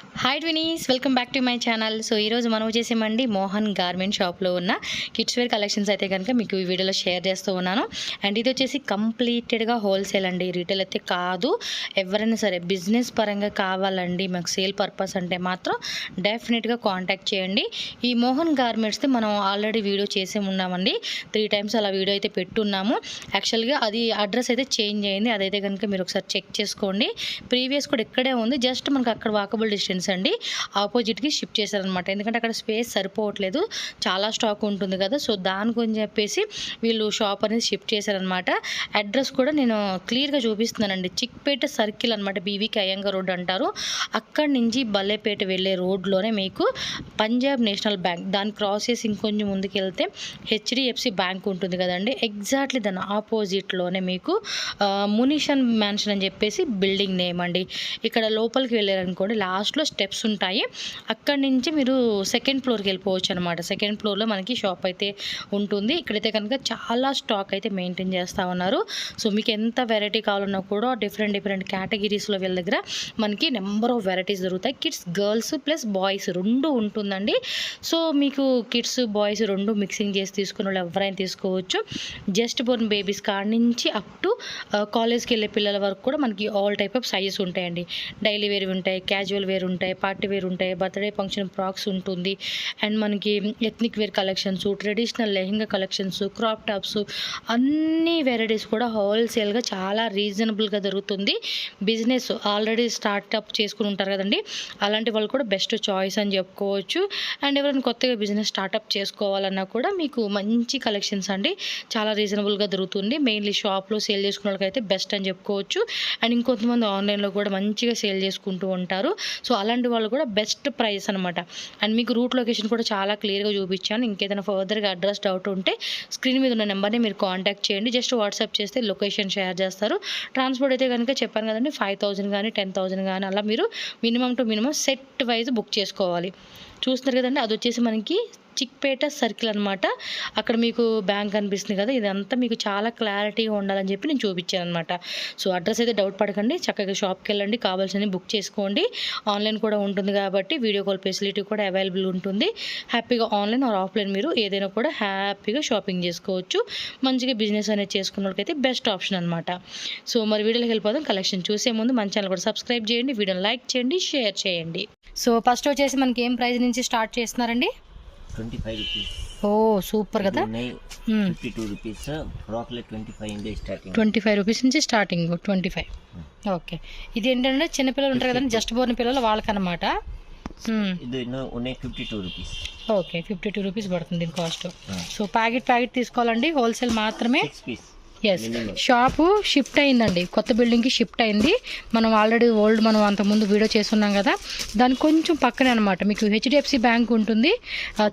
Hi twinnies, welcome back to my channel. So ఈరోజు మనం వచ్చేసామండి మోహన్ గార్మెంట్ షాప్లో ఉన్న కిడ్స్ వేర్ కలెక్షన్స్ అయితే కనుక మీకు ఈ వీడియోలో షేర్ చేస్తూ ఉన్నాను. అండ్ ఇది వచ్చేసి కంప్లీటెడ్గా హోల్సేల్ అండి, రీటైల్ అయితే కాదు. ఎవరైనా సరే బిజినెస్ పరంగా కావాలండి, మాకు సేల్ పర్పస్ అంటే మాత్రం డెఫినెట్గా కాంటాక్ట్ చేయండి. ఈ మోహన్ గార్మెంట్స్ది మనం ఆల్రెడీ వీడియో చేసే ఉన్నామండి, 3 times అలా వీడియో అయితే పెట్టున్నాము. యాక్చువల్గా అది అడ్రస్ అయితే చేంజ్ అయింది, అదైతే కనుక మీరు ఒకసారి చెక్ చేసుకోండి. ప్రీవియస్ కూడా ఇక్కడే ఉంది, జస్ట్ మనకు అక్కడ వాకబుల్ డిస్టెన్స్ అండి, ఆపోజిట్కి షిఫ్ట్ చేశారనమాట. ఎందుకంటే అక్కడ స్పేస్ సరిపోవట్లేదు, చాలా స్టాక్ ఉంటుంది కదా, సో దానికొని చెప్పేసి వీళ్ళు షాప్ అనేది షిఫ్ట్ చేశారనమాట. అడ్రస్ కూడా నేను క్లియర్గా చూపిస్తున్నానండి, చిక్పేట సర్కిల్ అనమాట, బీవీకి అయ్యంగా రోడ్ అంటారు. అక్కడి నుంచి బల్లేపేట వెళ్ళే రోడ్లోనే మీకు పంజాబ్ నేషనల్ బ్యాంక్, దాన్ని క్రాస్ చేసి ఇంకొంచెం ముందుకు వెళ్తే హెచ్డిఎఫ్సి బ్యాంక్ ఉంటుంది కదండి, ఎగ్జాక్ట్లీ దాని ఆపోజిట్లోనే మీకు మునిషన్ మ్యాన్షన్ అని చెప్పేసి బిల్డింగ్ నేమ్ అండి. ఇక్కడ లోపలికి వెళ్ళారనుకోండి, లాస్ట్లో స్టెప్స్ ఉంటాయి, అక్కడి నుంచి మీరు 2nd floorకి వెళ్ళిపోవచ్చు అనమాట. 2nd floorలో మనకి షాప్ అయితే ఉంటుంది. ఇక్కడైతే కనుక చాలా స్టాక్ అయితే మెయింటైన్ చేస్తూ ఉన్నారు. సో మీకు ఎంత వెరైటీ కావాలన్నా కూడా డిఫరెంట్ కేటగిరీస్లో వీళ్ళ దగ్గర మనకి నెంబర్ ఆఫ్ వెరైటీస్ దొరుకుతాయి. కిడ్స్, గర్ల్స్ ప్లస్ బాయ్స్ రెండు ఉంటుందండి. సో మీకు కిడ్స్ బాయ్స్ రెండు మిక్సింగ్ చేసి తీసుకున్న వాళ్ళు ఎవరైనా తీసుకోవచ్చు. జస్ట్ బోర్న్ బేబీస్ కాడ నుంచి అప్ టు కాలేజ్కి వెళ్ళే పిల్లల వరకు కూడా మనకి ఆల్ టైప్ ఆఫ్ సైజెస్ ఉంటాయండి. డైలీ వేర్ ఉంటాయి, క్యాజువల్ వేర్ ఉంటాయి, పార్టీ వేర్ ఉంటాయి, బర్త్డే ఫంక్షన్ ఫ్రాక్స్ ఉంటుంది, అండ్ మనకి ethnic wear collections, traditional lehenga collections, crop tops, అన్ని వెరైటీస్ కూడా హోల్సేల్గా చాలా రీజనబుల్గా దొరుకుతుంది. బిజినెస్ ఆల్రెడీ స్టార్ట్అప్ చేసుకుని ఉంటారు కదండి, అలాంటి వాళ్ళు కూడా బెస్ట్ చాయిస్ అని చెప్పుకోవచ్చు. అండ్ ఎవరైనా కొత్తగా బిజినెస్ స్టార్ట్అప్ చేసుకోవాలన్నా కూడా మీకు మంచి కలెక్షన్స్ అండి, చాలా రీజనబుల్గా దొరుకుతుంది. మెయిన్లీ షాప్లో సేల్ చేసుకున్న వాళ్ళకైతే బెస్ట్ అని చెప్పుకోవచ్చు. అండ్ ఇంకొంతమంది ఆన్లైన్లో కూడా మంచిగా సేల్ చేసుకుంటూ ఉంటారు. సో అలాంటి వాళ్ళు కూడా బెస్ట్ ప్రైస్ అనమాట. అండ్ మీకు రూట్ లొకేషన్ కూడా చాలా క్లియర్గా చూపించాను. ఇంకేదైనా ఫర్దర్గా అడ్రస్ డౌట్ ఉంటే స్క్రీన్ మీద ఉన్న నెంబర్ని మీరు కాంటాక్ట్ చేయండి. జస్ట్ వాట్సాప్ చేస్తే లొకేషన్ షేర్ చేస్తారు. ట్రాన్స్పోర్ట్ అయితే కనుక చెప్పాను కదండి, 5,000 కానీ 10,000 కానీ అలా మీరు minimum to minimum set wise book చేసుకోవాలి. చూస్తున్నారు కదండి, అది వచ్చేసి మనకి చిక్పేట సర్కిల్ అనమాట. అక్కడ మీకు బ్యాంక్ కనిపిస్తుంది కదా, ఇదంతా మీకు చాలా క్లారిటీగా ఉండాలని చెప్పి నేను చూపించాను అనమాట. సో అడ్రస్ అయితే డౌట్ పడకండి, చక్కగా షాప్కి వెళ్ళండి, కావాల్సినవి బుక్ చేసుకోండి. ఆన్లైన్ కూడా ఉంటుంది కాబట్టి వీడియో కాల్ ఫెసిలిటీ కూడా అవైలబుల్ ఉంటుంది. హ్యాపీగా ఆన్లైన్ ఆర్ ఆఫ్లైన్ మీరు ఏదైనా కూడా హ్యాపీగా షాపింగ్ చేసుకోవచ్చు. మంచిగా బిజినెస్ అనేది చేసుకున్న వాళ్ళకైతే బెస్ట్ ఆప్షన్ అనమాట. సో మరి వీడియోలోకి వెళ్ళిపోదాం. కలెక్షన్ చూసే ముందు మన ఛానల్ కూడా సబ్స్క్రైబ్ చేయండి, వీడియోని లైక్ చేయండి, షేర్ చేయండి. సో ఫస్ట్ వచ్చేసి మనకి ఏం ప్రైస్ నుంచి స్టార్ట్ చేస్తున్నారండి? 25 rupees. ఓ సూపర్ కదా. 52 rupees. ఫ్రాక్లే 25 ఇందే స్టార్టింగ్. 25 రూపీస్ నుంచి స్టార్టింగ్ 25. ఓకే, ఇది ఏంటంటే చిన్నపిల్లలు ఉంటారు కదండి, జస్ట్ బోర్న్ పిల్లలు వాళ్ళకనమాట. ఇది ఉన్నాయి 52 rupees. ఓకే, 52 రూపీస్ పడుతుంది దీని కాస్ట్. సో ప్యాకెట్ తీసుకోవాలండి, హోల్సేల్ మాత్రమే. 6 piece. ఎస్, షాపు షిఫ్ట్ అయిందండి, కొత్త బిల్డింగ్కి షిఫ్ట్ అయింది. మనం ఆల్రెడీ మనం అంతకుముందు వీడియో చేస్తున్నాం కదా, దాని కొంచెం పక్కనే అనమాట మీకు హెచ్డిఎఫ్సి బ్యాంక్ ఉంటుంది.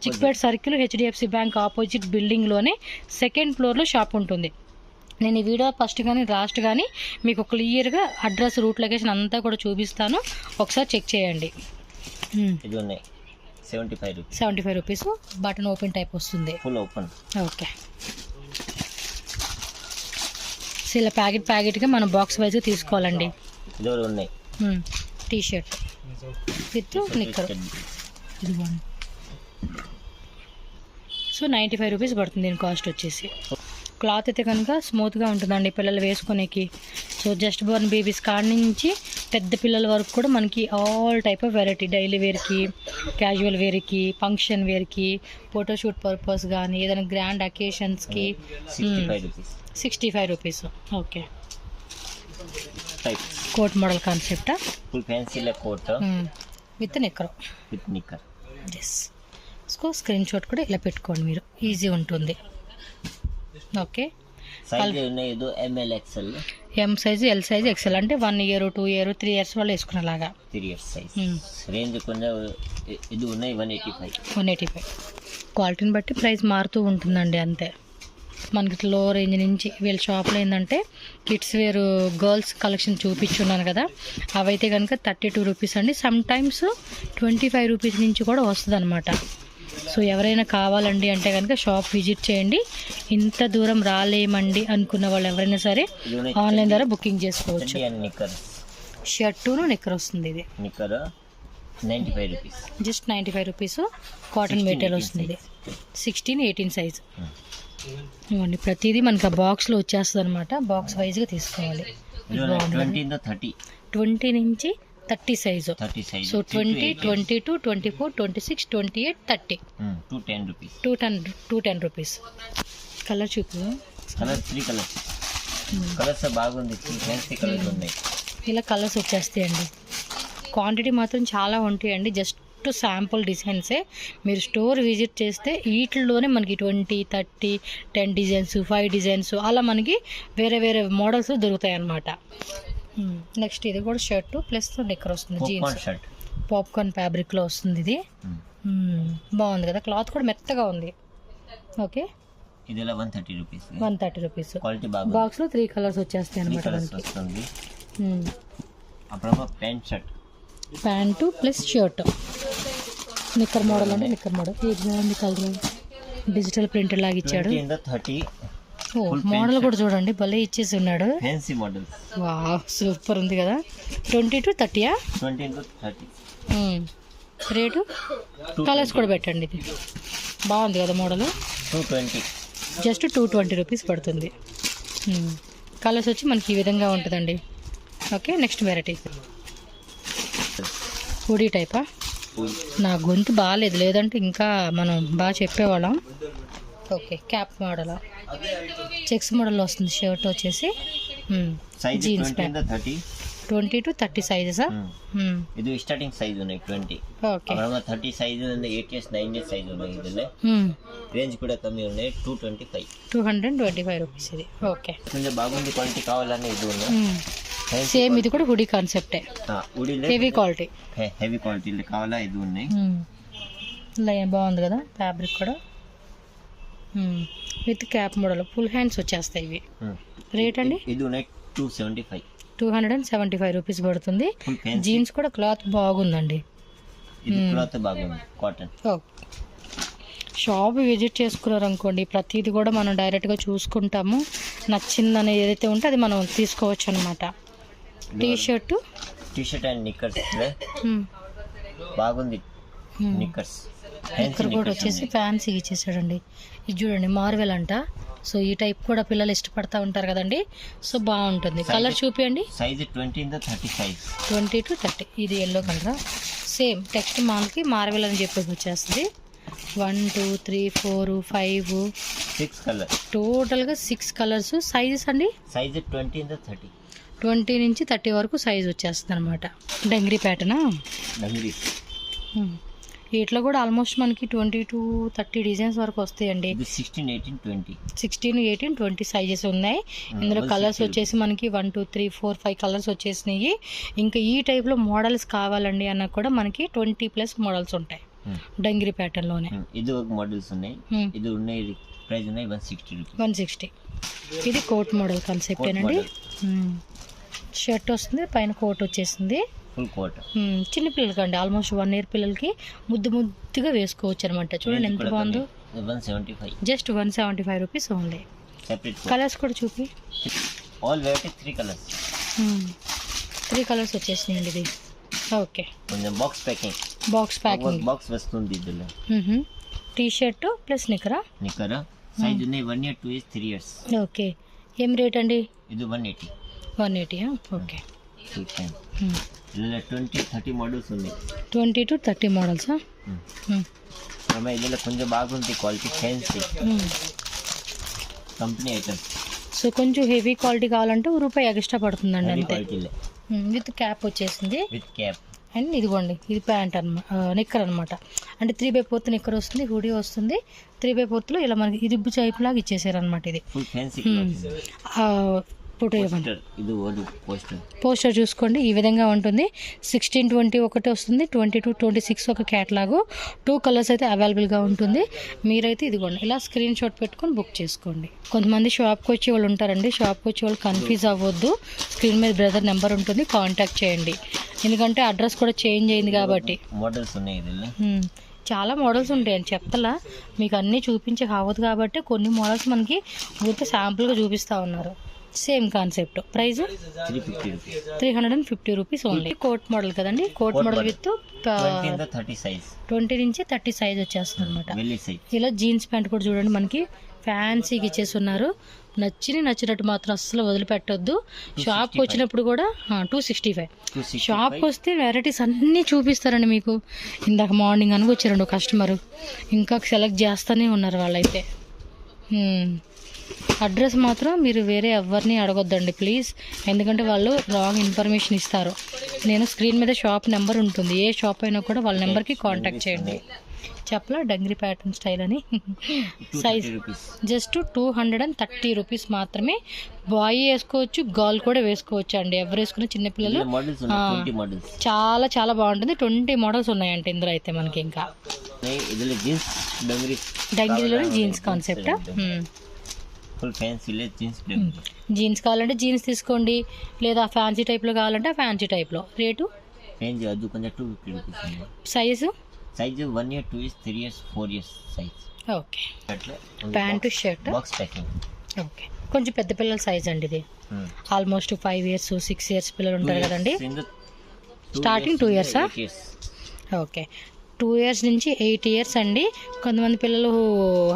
Chickpet circle HDFC bank opposite బిల్డింగ్లోనే 2nd floorలో షాప్ ఉంటుంది. నేను ఈ వీడియో ఫస్ట్ కానీ లాస్ట్ కానీ మీకు క్లియర్గా అడ్రస్, రూట్ లొకేషన్ అంతా కూడా చూపిస్తాను, ఒకసారి చెక్ చేయండి. ఇది ఉన్నాయి 75 rupees. 75 rupees, button open type వస్తుంది. Full open. ఓకే, సో ఇలా ప్యాకెట్గా మనం బాక్స్ వైజ్గా తీసుకోవాలండి. ఇది ఉన్నాయి టీ షర్ట్ విత్ నిక్కర్, ఇది 1. సో 95 రూపీస్ పడుతుంది దీని కాస్ట్ వచ్చేసి. క్లాత్ అయితే కనుక స్మూత్గా ఉంటుందండి పిల్లలు వేసుకునేకి. సో జస్ట్ బోర్న్ బేబీస్ కాడ నుంచి పెద్ద పిల్లల వరకు కూడా మనకి all type of variety, daily వేర్కి, క్యాజువల్ వేర్కి, ఫంక్షన్ వేర్కి, ఫోటోషూట్ పర్పస్ కానీ ఏదైనా గ్రాండ్ అకేషన్స్కి 65 రూపీస్. ఓకే, కోట్ మోడల్ కాన్సెప్టా? Full fancy coat with knicker. Yes, screen shot కూడా ఇలా పెట్టుకోండి మీరు, ఈజీ ఉంటుంది. ఓకే, సైజ్ ఉన్నాయి, ఇది ML XL, M size, L size, XL అంటే 1 year 2 year 3 years వాళ్ళు వేసుకునేలాగా. 3 years సైజ్. రేంజ్ కొంచెం ఇది ఉన్నాయి 185. క్వాలిటీని బట్టి ప్రైస్ మారుతూ ఉంటుందండి, అంతే. మనకి లో రేంజ్ నుంచి వీళ్ళ షాప్లో ఏంటంటే కిడ్స్ వేర్ గర్ల్స్ కలెక్షన్ చూపించున్నాను కదా, అవైతే కనుక 32 రూపీస్ అండి. సమ్ టైమ్స్ 25 రూపీస్ నుంచి కూడా వస్తుంది అనమాట. సో ఎవరైనా కావాలండి అంటే కనుక షాప్ విజిట్ చేయండి. ఇంత దూరం రాలేమండి అనుకున్న వాళ్ళు ఎవరైనా సరే ఆన్లైన్ ద్వారా బుకింగ్ చేసుకోవచ్చు. షర్టును నిక్కర్ వస్తుంది, ఇది నిక్కర్ 95 rupees. Just 95 rupees. Cotton 16, material 18 వస్తుంది. 16, 18 సైజ్. ఇవ్వండి ప్రతిదీ మనకి ఆ బాక్స్లో వచ్చేస్తుంది అనమాట. బాక్స్ వైజ్గా తీసుకోవాలి. ఇది 20 ఇంద 30. 20 నుంచి 30 సైజు. 30 size. సో 20, 22, 24, 26, 28, 30. 210 rupees. 210 రూపీస్. కలర్ చూపు. Colour 3 colours. కలర్స్ బాగుంది. ఫ్యాన్సీ కలర్స్ ఉన్నాయి. ఇలా కలర్స్ వచ్చేస్తాయండి. క్వాంటిటీ మాత్రం చాలా ఉంటాయండి. జస్ట్ శాంపుల్ డిజైన్సే. మీరు స్టోర్ విజిట్ చేస్తే వీటిల్లోనే మనకి 20, 30, 10 డిజైన్స్, 5 డిజైన్స్ అలా మనకి వేరే వేరే మోడల్స్ దొరుకుతాయి అన్నమాట. నెక్స్ట్ ఇది కూడా షర్ట్ ప్లస్ నిక్కర్ వస్తుంది. జీన్స్ షర్ట్ పాప్కార్న్ ఫ్యాబ్రిక్లో వస్తుంది ఇది. బాగుంది కదా, క్లాత్ కూడా మెత్తగా ఉంది. ఓకే, ఇది 130 రూపీస్. 130 రూపీస్. క్వాలిటీ బాగుంది. బాక్స్లో 3 కలర్స్ వచ్చేస్తాయి అనమాట మనకి. వస్తుంది. అప్పుడు pant shirt, pant plus shirt. Knicker model అంటే నిక్కర్ మోడల్. ఇది బాగుంది కలర్. డిజిటల్ ప్రింట్ లాగా ఇచ్చాడు. 20 ఇంద 30. ఓ మోడల్ కూడా చూడండి భలే ఇచ్చేసి ఉన్నాడు. Fancy models. వావ్ సూపర్ ఉంది కదా. 20 to 30. 20 ఇంద 30. రేటు కలర్స్ కూడా పెట్టండి. ఇది బాగుంది కదా మోడల్. 220. జస్ట్ 220 రూపీస్ పడుతుంది. కలర్స్ వచ్చి మనకి ఈ విధంగా ఉంటుందండి. ఓకే, నెక్స్ట్ వెరైటీ హుడీ టైపా. నా గొంతు బాగాలేదు, లేదంటే ఇంకా మనం బాగా చెప్పేవాళ్ళం. Okay, cap model, checks model వస్తుంది. షర్ట్ వచ్చేసి జీన్స్ ప్యాంట్. 20 to 30 సైజెసా. ಇದು ಸ್ಟಾರ್ಟಿಂಗ್ ಸೈಜ್ ఉన్నాయి 20. ఓకే, 30 సైజ్ ఉంది. 8 years 9 years సైజ్ ఉన్నాయి. ఇదిలే రేంజ్ కూడా కಮ್ಮಿ ఉన్నాయి. 225. 225 రూపీస్ ఇది. ఓకే, కొంచెం బాగుంది. క్వాలిటీ కావాలని ఇది ఉంది. సేమ్ ఇది కూడా హుడీ కాన్సెప్టే. Heavy quality. హెవీ క్వాలిటీ కావాలా ఇది ఉన్నాయి. బాగుంది కదా ఫ్యాబ్రిక్ కూడా. With cap model, full hands వచ్చేస్తాయి ఇవి. రేట్ అండి ఇది ఉన్నాయి 275. 275 రూపీస్ పడుతుంది. జీన్స్ కూడా క్లాత్ బాగుందండి. ఇది క్లాత్ బాగుంది, కాటన్. షాప్ విజిట్ చేసుకున్నారు అనుకోండి, ప్రతిదీ కూడా మనం డైరెక్ట్గా చూసుకుంటాము. నచ్చిందని ఏదైతే ఉంటే అది మనం తీసుకోవచ్చు అనమాట. టీ షర్ట్ అండ్ నిక్కర్స్ బాగుంది. నిక్కర్స్ నిక్కర్ కూడా వచ్చేసి ఫ్యాన్సీ ఇచ్చేసాడండి. ఇది చూడండి మార్వెల్ అంట. సో ఈ టైప్ కూడా పిల్లలు ఇష్టపడతా ఉంటారు కదండి. సో బాగుంటుంది. కలర్ చూపించండి. సైజ్ 20 ఇంద 30 సైజ్. 20 to 30. ఇది ఎల్లో కలర్. సేమ్ టెక్స్ట్ మాల్కి మార్వెల్ అని చెప్పేసి వచ్చేస్తుంది. 1, 2, 3, 4, 5, 6 కలర్. టోటల్గా 6 కలర్స్. సైజెస్ అండి సైజ్ 20 ఇంద 30. 20 నుంచి 30 వరకు సైజ్ వచ్చేస్తుంది అనమాట. డంగ్రీ ప్యాటర్నా. వీటిలో కూడా ఆల్మోస్ట్ మనకి 20 to 30 డిజైన్స్ వరకు వస్తాయండి. 16, 18, 20. 16, 18, 20 సైజెస్ ఉన్నాయి. ఇందులో కలర్స్ వచ్చేసి మనకి 1, 2, 3, 4, 5 కలర్స్ వచ్చేసినాయి. ఇంకా ఈ టైప్లో మోడల్స్ కావాలండి అన్న కూడా మనకి 20+ మోడల్స్ ఉంటాయి డంగిరి ప్యాటర్న్లోనే. ఇది ఒక మోడల్స్ ఉన్నాయి. ఇది ఉన్నాయి. ప్రైస్ ఉన్నాయి 160 రూపీస్. 160. ఇది కోట్ మోడల్ కాన్సెప్ట్ ఏనండి. షర్ట్ వస్తుంది, పైన కోట్ వచ్చేసింది. Full coat. చిన్న పిల్లలకి అండి, ఆల్మోస్ట్ 1 year పిల్లలకి ముద్దుగా వేసుకోవచ్చు అనమాట. చూడండి ఎంత బాగుందో. 175. Just 175 rupees only. కలర్స్ కూడా చూపి. All variety 3 colours. 3 కలర్స్ వచ్చేసినాయండి ఇది. ఓకే, కొంచెం బాక్స్ ప్యాకింగ్. బాక్స్ వస్తుంది ఇందులో. టీ షర్ట్ ప్లస్ నిక్కరా. సైజ్ ఉన్నాయి 1 year, 2 years, 3 years. ఓకే, ఏం రేట్ అండి? ఇది 180. 180. ఓకే, 20, 30 మోడల్స్ ఉన్నాయి. 20 to 30 మోడల్సా. ఇందులో కొంచెం బాగుంది quality. Fancy company items. So కొంచెం హెవీ క్వాలిటీ కావాలంటే రూపాయి ఎక్స్ట్రా పడుతుందండి అంతే. విత్ క్యాప్ వచ్చేసింది. With cap. అండ్ ఇదిగోండి ఇది ప్యాంట్ నిక్కర్ అనమాట. అంటే 3/4 నిక్కర్ వస్తుంది, హుడీ వస్తుంది. 3/4లో ఇలా మనకి ఇది టైప్ లాగా ఇచ్చేసారు అనమాట. ఇది ఫోటో ఇవ్వండి. పోస్టర్ చూసుకోండి, ఈ విధంగా ఉంటుంది. 16, 20 ఒకటి వస్తుంది. 20 to 26 ఒక క్యాట్లాగు. 2 కలర్స్ అయితే అవైలబుల్గా ఉంటుంది. మీరైతే ఇదిగోండి ఇలా స్క్రీన్ షాట్ పెట్టుకొని బుక్ చేసుకోండి. కొంతమంది షాప్కి వచ్చే వాళ్ళు ఉంటారండి. షాప్కి వచ్చే వాళ్ళు కన్ఫ్యూజ్ అవ్వద్దు. స్క్రీన్ మీద బ్రదర్ నెంబర్ ఉంటుంది, కాంటాక్ట్ చేయండి. ఎందుకంటే అడ్రస్ కూడా చేంజ్ అయింది కాబట్టి. మోడల్స్ ఉన్నాయి. చాలా మోడల్స్ ఉంటాయని చెప్తలా, మీకు అన్నీ చూపించే కావద్దు కాబట్టి కొన్ని మోడల్స్ మనకి ఊరికే శాంపుల్గా చూపిస్తూ ఉన్నారు. Same concept. Price 350 rupees. 350 rupees only. Coat model కదండి, coat model with 20 and 30 size. 20 నుంచి 30 సైజ్ వచ్చేస్తుంది అనమాట. Belly size. ఇలా జీన్స్ ప్యాంట్ కూడా చూడండి మనకి ఫ్యాన్సీగా ఇచ్చేస్తున్నారు. నచ్చినట్టు మాత్రం అస్సలు వదిలిపెట్టొద్దు. షాప్కి వచ్చినప్పుడు కూడా 265. షాప్కి వస్తే వెరైటీస్ అన్నీ చూపిస్తారండి మీకు. ఇందాక మార్నింగ్ అనుకు వచ్చారండి ఒక కస్టమర్, ఇంకా సెలెక్ట్ చేస్తూనే ఉన్నారు వాళ్ళైతే. అడ్రస్ మాత్రం మీరు వేరే ఎవరిని అడగొద్దండి ప్లీజ్, ఎందుకంటే వాళ్ళు రాంగ్ ఇన్ఫర్మేషన్ ఇస్తారు. నేను స్క్రీన్ మీద షాప్ నెంబర్ ఉంటుంది, ఏ షాప్ అయినా కూడా వాళ్ళ నెంబర్కి కాంటాక్ట్ చేయండి. చెప్పలా డంగ్రీ ప్యాటర్న్ స్టైల్ అని. సైజ్ జస్ట్ 230 రూపీస్ మాత్రమే. బాయ్ వేసుకోవచ్చు, గర్ల్ కూడా వేసుకోవచ్చు అండి, ఎవరు వేసుకున్న చిన్నపిల్లలు. చాలా చాలా బాగుంటుంది. 20 మోడల్స్ ఉన్నాయంటే ఇందులో అయితే మనకి. ఇంకా డంగ్రీలోనే jeans concept. Full fancy jeans కావాలంటే జీన్స్ తీసుకోండి, లేదా ఫ్యాన్సీ టైప్లో కావాలంటే ఫ్యాన్సీ టైప్లో. రేటు రేంజ్ అది కొంచెం 250 rupees. Size 1 year, 2 years, 3 years, 4 years size. Okay. Pant shirt box packing. Okay. కొంచెం పెద్ద పిల్లల సైజ్ అండి ఇది. ఆల్మోస్ట్ 5 years 6 years పిల్లలు ఉంటారు కదండి. Starting 2 years. ఓకే. 2 years నుంచి 8 years అండి. కొంతమంది పిల్లలు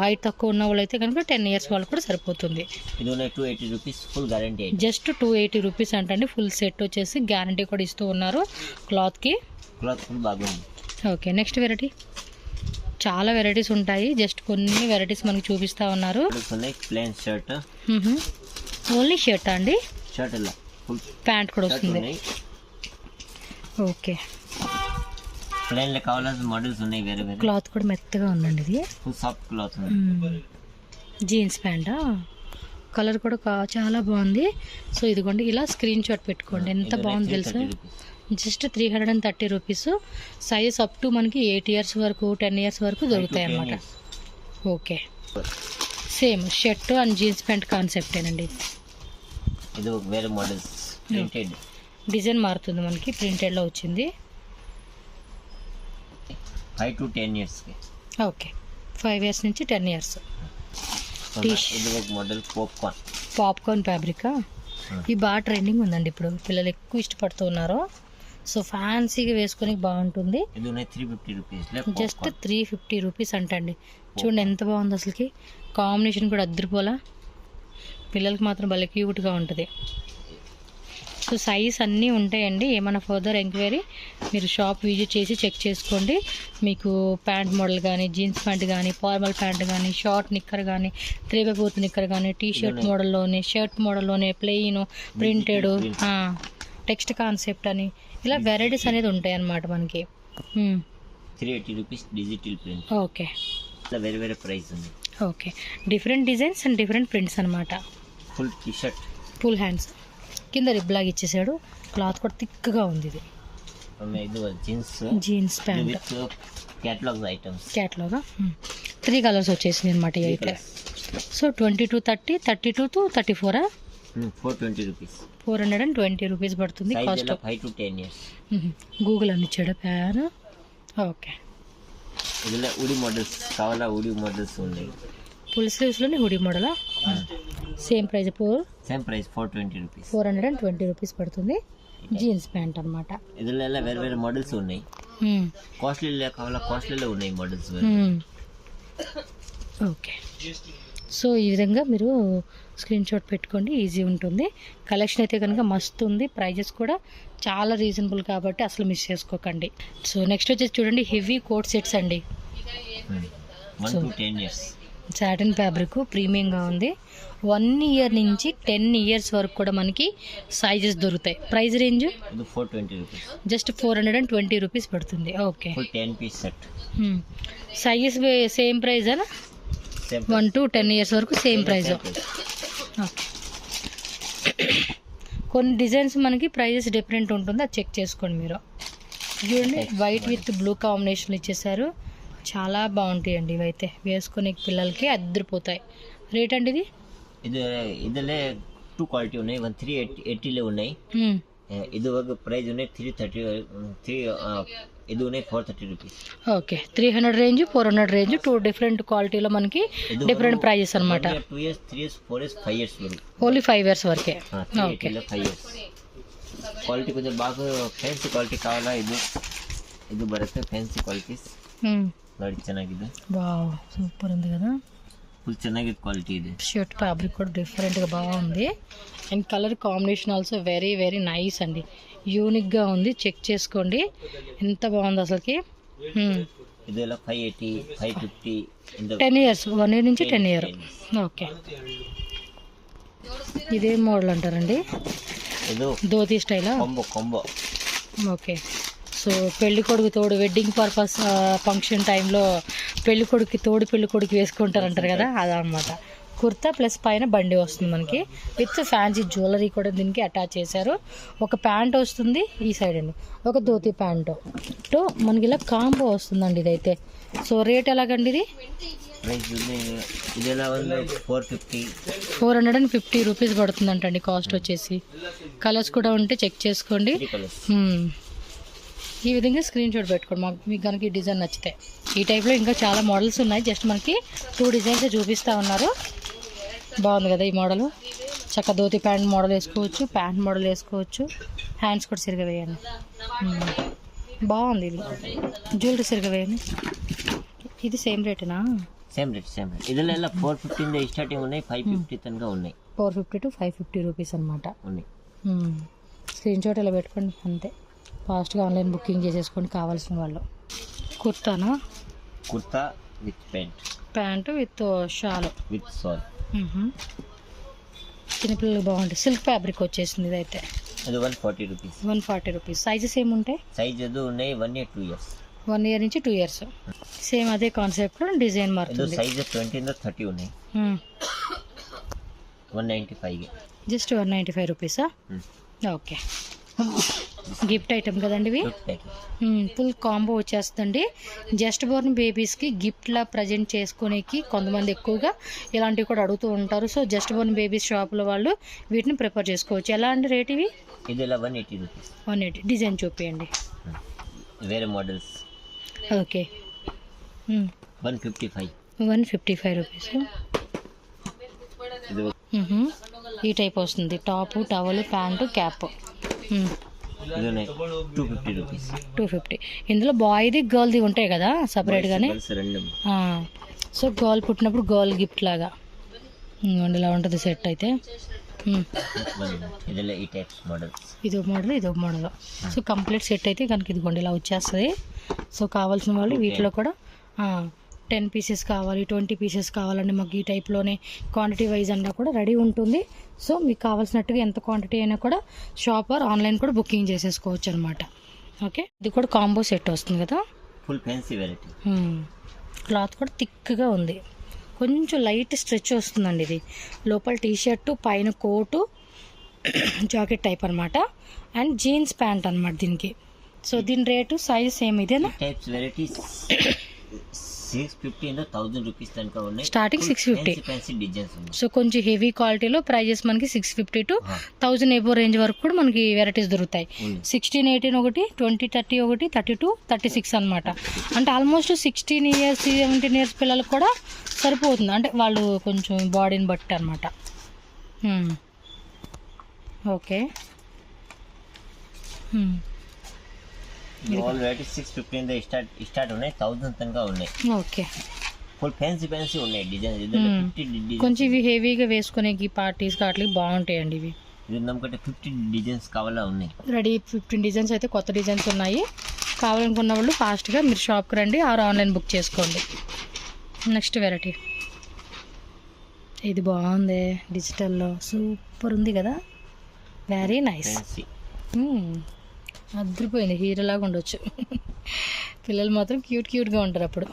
హైట్ తక్కువ ఉన్న వాళ్ళు అయితే కనుక 10 years వాళ్ళు కూడా సరిపోతుంది. ఇది 280 rupees full guarantee. Just 280 rupees అంటండి. ఫుల్ సెట్ వచ్చేసి గ్యారంటీ కూడా ఇస్తూ ఉన్నారు క్లాత్కి. క్లాత్ ఫుల్ బాగుంది. ఓకే. Next variety. చాలా వెరైటీస్ ఉంటాయి, జస్ట్ కొన్ని వెరైటీస్ మనకు చూపిస్తూ ఉన్నారు. Plain shirt. ఓన్లీ షర్ట్ అండి, షర్ట్ ఇలా ఫుల్ ప్యాంట్ కూడా వస్తుంది. ఓకే. ప్లెయిన్ లో కావాల్సిన మోడల్స్ ఉన్నాయి వేరే వేరే. క్లాత్ కూడా మెత్తగా ఉందండి, ఇది ఫుల్ సాఫ్ట్ క్లాత్ ఉంది. జీన్స్ ప్యాంటా, కలర్ కూడా చాలా బాగుంది. సో ఇదిగోండి, ఇలా స్క్రీన్ షాట్ పెట్టుకోండి. ఎంత బాగుంది తెలుసా. Just 330 rupees. Size up to మనకి 8 years వరకు 10 years వరకు దొరుకుతాయి అన్నమాట. Okay. Same shirt and jeans pant కాన్సెప్టేనండి. ఇది వేరే మోడల్స్ ప్రింటెడ్ డిజైన్ మారుతుంది మనకి, ప్రింటెడ్లో వచ్చింది. 5 to 10 years. ఓకే. 5 years నుంచి 10 years. ఇది ఒక మోడల్ పాప్కార్న్ ఫ్యాబ్రికా. ఈ బాగా ట్రెండింగ్ ఉందండి ఇప్పుడు, పిల్లలు ఎక్కువ ఇష్టపడుతూ ఉన్నారు. సో ఫ్యాన్సీగా వేసుకొని బాగుంటుంది. ఇది 350 రూపీస్. జస్ట్ 350 రూపీస్ అంటండి. చూడండి ఎంత బాగుంది అసలుకి. కాంబినేషన్ కూడా అద్దరిపోలా. పిల్లలకి మాత్రం భలే క్యూట్గా ఉంటుంది. సో సైజ్ అన్నీ ఉంటాయండి. ఏమైనా ఫర్దర్ ఎంక్వైరీ మీరు షాప్ విజిట్ చేసి చెక్ చేసుకోండి. మీకు ప్యాంట్ మోడల్ కానీ, జీన్స్ ప్యాంట్ కానీ, ఫార్మల్ ప్యాంట్ కానీ, షార్ట్ నిక్కర్ కానీ, 3/4 నిక్కర్ కానీ, టీ షర్ట్ మోడల్లోనే, షర్ట్ మోడల్లోనే, ప్లెయిన్, ప్రింటెడ్, టెక్స్ట్ కాన్సెప్ట్ అని ఇలా వెరైటీస్ అనేది ఉంటాయి అన్నమాట మనకి. 380 రూపీస్ డిజిటల్ ప్రింట్. ఓకే. వేరే వేరే ప్రైస్ ఉంది. Okay. Different designs and different prints అనమాట. Full T shirt, full hands, కింద రిబ్లాగ్ ఇచ్చేసాడు. క్లాత్ కూడా థిక్గా ఉంది. ఇది జీన్స్ ప్యాంట్ క్యాటలాగ్ ఐటమ్స్. క్యాటలాగా 3 కలర్స్ వచ్చేసింది అనమాట అయితే. So 20 to 30, 32 to 34. 420 rupees. 420 rupees పడుతుంది కాస్ట్. 5 to 10 years. గూగుల్ అని ఇచ్చాడు ప్యాన్. ఓకే. ఇదిలో ఉడి మోడల్స్ కావాలా, ఉడి మోడల్స్ ఉన్నాయి. ఫుల్ స్లీవ్స్లోనే హుడీ మోడలా. Same price 420 rupees. 420 రూపీస్ పడుతుంది. జీన్స్ ప్యాంట్ అనమాట. ఇదిలో వేరే వేరే మోడల్స్ ఉన్నాయి. కాస్ట్లీలో కావాలా, కాస్ట్లీలో ఉన్నాయి మోడల్స్. ఓకే. సో ఈ విధంగా మీరు స్క్రీన్ షాట్ పెట్టుకోండి, ఈజీ ఉంటుంది. కలెక్షన్ అయితే కనుక మస్తు ఉంది. ప్రైజెస్ కూడా చాలా రీజనబుల్ కాబట్టి అసలు మిస్ చేసుకోకండి. సో నెక్స్ట్ వచ్చేసి చూడండి, హెవీ కోట్ సెట్స్ అండి. 1 to 10 years. సాటిన్ ఫ్యాబ్రిక్ ప్రీమియంగా ఉంది. 1 year నుంచి 10 years వరకు కూడా మనకి సైజెస్ దొరుకుతాయి. Price range 420 rupees. Just 420 rupees పడుతుంది. Okay. 10 piece set. Sizes same price అనా? 1 to 10 years వరకు సేమ్ ప్రైస్. ఓకే. కొన్ని డిజైన్స్ మనకి ప్రైజెస్ డిఫరెంట్ ఉంటుంది, అది చెక్ చేసుకోండి మీరు. చూడండి, వైట్ విత్ బ్లూ కాంబినేషన్ ఇచ్చేసారు. చాలా బాగుంటాయండి ఇవైతే, వేసుకునే పిల్లలకి అద్దరిపోతాయి. రేట్ అండి ఇది? ఇదిలే 2 క్వాలిటీ ఉన్నాయి. 380లో ఉన్నాయి. ఇది ఒక ప్రైస్ ఉన్నాయి 330 ಇದು ఉన్నాయి 430 rupees. Okay 300 range 400 range 2 different క్వాలిటీలో మనకి డిఫరెంట్ ప్రైజెస్ అనమాట. 2 years 3 years 4 years 5 years వరకు. ఓన్లీ 5 years వరకే. Okay 5 years. ಕ್ವಾಲಿಟಿ కొంచెం బాగా ಫ್ಯಾನ್ಸಿ ಕ್ವಾಲಿಟಿ ಕಾವಲ್ಲ. ಇದು ಬರುತ್ತೆ ಫ್ಯಾನ್ಸಿ ಕ್ವಾಲಿಟೀಸ್. ನೋಡಿ ಚೆನ್ನಾಗಿದೆ. వావ్ సూపర్ ఉంది కదా. ఫుల్ ಚೆನ್ನಾಗಿದೆ క్వాలిటీ. ఇది షర్ట్ ఫ్యాబ్రిక్ కూడా డిఫరెంట్గా బాగుంది. And colour combination also very very nice అండి. యూనిక్గా ఉంది. చెక్ చేసుకోండి ఎంత బాగుంది అసలుకి. ಇದೆಲ್ಲ 580 550 10 years 1 year నుంచి 10 year. ఓకే ఇదే మోడల్ అంటారండి. ಇದು ధోతి స్టైలా? కొంబో. ఓకే సో పెళ్లి కొడుకు తోడు వెడ్డింగ్ పర్పస్ ఫంక్షన్ టైంలో పెళ్లి కొడుకు తోడు పెళ్లి కొడుకు వేసుకుంటారంటారు కదా, అదనమాట. కుర్తా ప్లస్ పైన బండి వస్తుంది మనకి విత్ ఫ్యాన్సీ జ్యువెలరీ కూడా దీనికి అటాచ్ చేశారు. ఒక ప్యాంట్ వస్తుంది ఈ సైడ్ అండి, ఒక ధోతి ప్యాంటు తో మనకి ఇలా కాంబో వస్తుందండి. ఇదైతే సో రేట్ ఎలాగండి ఇది? ಇದೆಲ್ಲ ಒಂದು 450 రూపీస్ పడుతుందంటండి కాస్ట్ వచ్చేసి. కలర్స్ కూడా ఉంటే చెక్ చేసుకోండి. ఈ విధంగా స్క్రీన్ షాట్ పెట్టుకోండి మీకు కనుక ఈ డిజైన్ నచ్చితే. ఈ టైప్లో ఇంకా చాలా మోడల్స్ ఉన్నాయి. జస్ట్ మనకి 2 డిజైన్స్ చూపిస్తూ ఉన్నారు. బాగుంది కదా ఈ మోడల్. చక్క ధోతి ప్యాంట్ మోడల్ వేసుకోవచ్చు, ప్యాంట్ మోడల్ వేసుకోవచ్చు. హ్యాండ్స్ కూడా సరిగా వేయండి. బాగుంది. ఇది జ్యువెలరీ సరిగా వేయండి. ఇది సేమ్ రేటేనా? Same rate. ಇದೆಲ್ಲ 450 ಇಂದ ಸ್ಟಾರ್ಟಿಂಗ್ ఉన్నాయి, 550 తనగా ఉన్నాయి. 450 to 550 రూపీస్ అనమాట. ఉన్నాయి. స్క్రీన్ షాట్ ఇలా పెట్టుకోండి అంతే. ఫాస్ట్గా ఆన్లైన్ బుకింగ్ చేసేసుకోండి కావాల్సిన వాళ్ళు. కుర్తానా? Kurta with pant with shawl with shawl. చిన్నపిల్లలకు బాగుంటుంది. సిల్క్ ఫ్యాబ్రిక్ వచ్చేసింది ఇదైతే. అది 140 రూపీస్. 140 రూపీస్. సైజెస్ ఏముంటాయి? సైజ్ అది ఉన్నాయి 1 year 2 years. 1 year నుంచి 2 years. సేమ్ అదే కాన్సెప్ట్లో డిజైన్ మారుతుంది. సైజ్ 20 ఇంద 30 ఉన్నాయి. 195. జస్ట్ 195 రూపీసా? ఓకే. గిఫ్ట్ ఐటమ్ కదండి ఇవి. ఫుల్ కాంబో వచ్చేస్తుందండి. జస్ట్ బోర్న్ బేబీస్కి గిఫ్ట్లా ప్రజెంట్ చేసుకునేకి కొంతమంది ఎక్కువగా ఇలాంటివి కూడా అడుగుతూ ఉంటారు. సో జస్ట్ బోర్న్ బేబీస్ షాపులో వాళ్ళు వీటిని ప్రిపేర్ చేసుకోవచ్చు. ఎలా అండి రేట్ ఇవి? ఇది 180 రూపీస్. 180. డిజైన్ చూపించండి. వేరే మోడల్స్. Okay 155 rupees. ఈ టైప్ వస్తుంది. Top towel pant cap. 250 rupees. 250. ఇందులో బాయ్ది గర్ల్ది ఉంటాయి కదా సపరేట్గానే. సో గర్ల్ పుట్టినప్పుడు గర్ల్ గిఫ్ట్ లాగా ఇలా ఉంటుంది సెట్ అయితే. ఇదో మోడల్. సో కంప్లీట్ సెట్ అయితే కనుక ఇదిగోండి ఇలా వచ్చేస్తుంది. సో కావాల్సిన వాళ్ళు వీటిలో కూడా 10 పీసెస్ కావాలి, 20 పీసెస్ కావాలండి మాకు ఈ టైప్లోనే క్వాంటిటీ వైజ్ అన్నా కూడా రెడీ ఉంటుంది. సో మీకు కావాల్సినట్టుగా ఎంత క్వాంటిటీ అయినా కూడా షాప్ ఆర్ ఆన్లైన్ కూడా బుకింగ్ చేసేసుకోవచ్చు అనమాట. ఓకే ఇది కూడా కాంబో సెట్ వస్తుంది కదా. Full fancy variety. క్లాత్ కూడా థిక్గా ఉంది. కొంచెం లైట్ స్ట్రెచ్ వస్తుందండి. ఇది లోపల టీషర్టు పైన కోటు జాకెట్ టైప్ అనమాట. అండ్ జీన్స్ ప్యాంట్ అనమాట దీనికి. సో దీని రేటు సైజ్ సేమ్ ఇదేనా? టైప్స్ వెరైటీస్ 650 1000 రూపీస్ దాకా ఉన్నాయి. స్టార్టింగ్ 650. ఫ్యాన్సీ డిజైన్స్ ఉన్నాయి. సో కొంచెం హెవీ క్వాలిటీలో ప్రైజెస్ మనకి 650 to 1000 ఎబో రేంజ్ వరకు కూడా మనకి వెరైటీస్ దొరుకుతాయి. 16, 18 ఒకటి, 20, 30 ఒకటి, 32, 36 అనమాట. అంటే ఆల్మోస్ట్ 16 years 17 years పిల్లలకు కూడా సరిపోతుంది. అంటే వాళ్ళు కొంచెం బాడీని బట్టి అనమాట. ఓకే ఆల్ వెరైటీస్ 650 ఇంద స్టార్ట్ ఉన్నాయి, 1000 తనగా ఉన్నాయి. ఓకే ఫుల్ ఫ్యాన్సీ ఉన్నాయి డిజైన్. కొంచెం ఇవి హెవీగా వేసుకునేకి పార్టీస్ వాటికి బాగుంటాయండి ఇవి. ఇది నమ్మకంటే 50 డిజైన్స్ కావాలా ఉన్నాయి. రెడీ 15 డిజైన్స్ అయితే కొత్త డిజైన్స్ ఉన్నాయి. కావాలనుకున్న వాళ్ళు ఫాస్ట్గా మీరు షాప్కి రండి ఆర్ ఆన్లైన్ బుక్ చేసుకోండి. నెక్స్ట్ వెరైటీ ఇది బాగుంది. డిజిటల్లో సూపర్ ఉంది కదా. Very nice. అదిరిపోయింది. హీరోలాగా ఉండొచ్చు. పిల్లలు మాత్రం క్యూట్గా ఉంటారు అప్పుడు.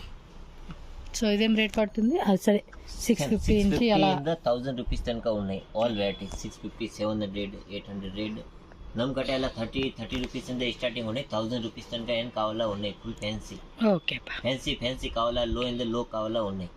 సో ఇదేం రేట్ పడుతుంది? అది సరే 650 నుంచి అలా 1000 రూపీస్ తనక ఉన్నాయి. All varieties 650, 700, 800. ನಮ್ಕಡೆ ಎಲ್ಲ 30 ರೂಪೀಸ್ ಇಂದ ಸ್ಟಾರ್ಟಿಂಗ್ ఉన్నాయి. 1000 రూపీస్ తనక ఏం కావాలా ఉన్నాయి. Full fancy. ఓకే ఫ్యాన్సీ కావాలా, లో ఇంద లో కావాలా ఉన్నాయి.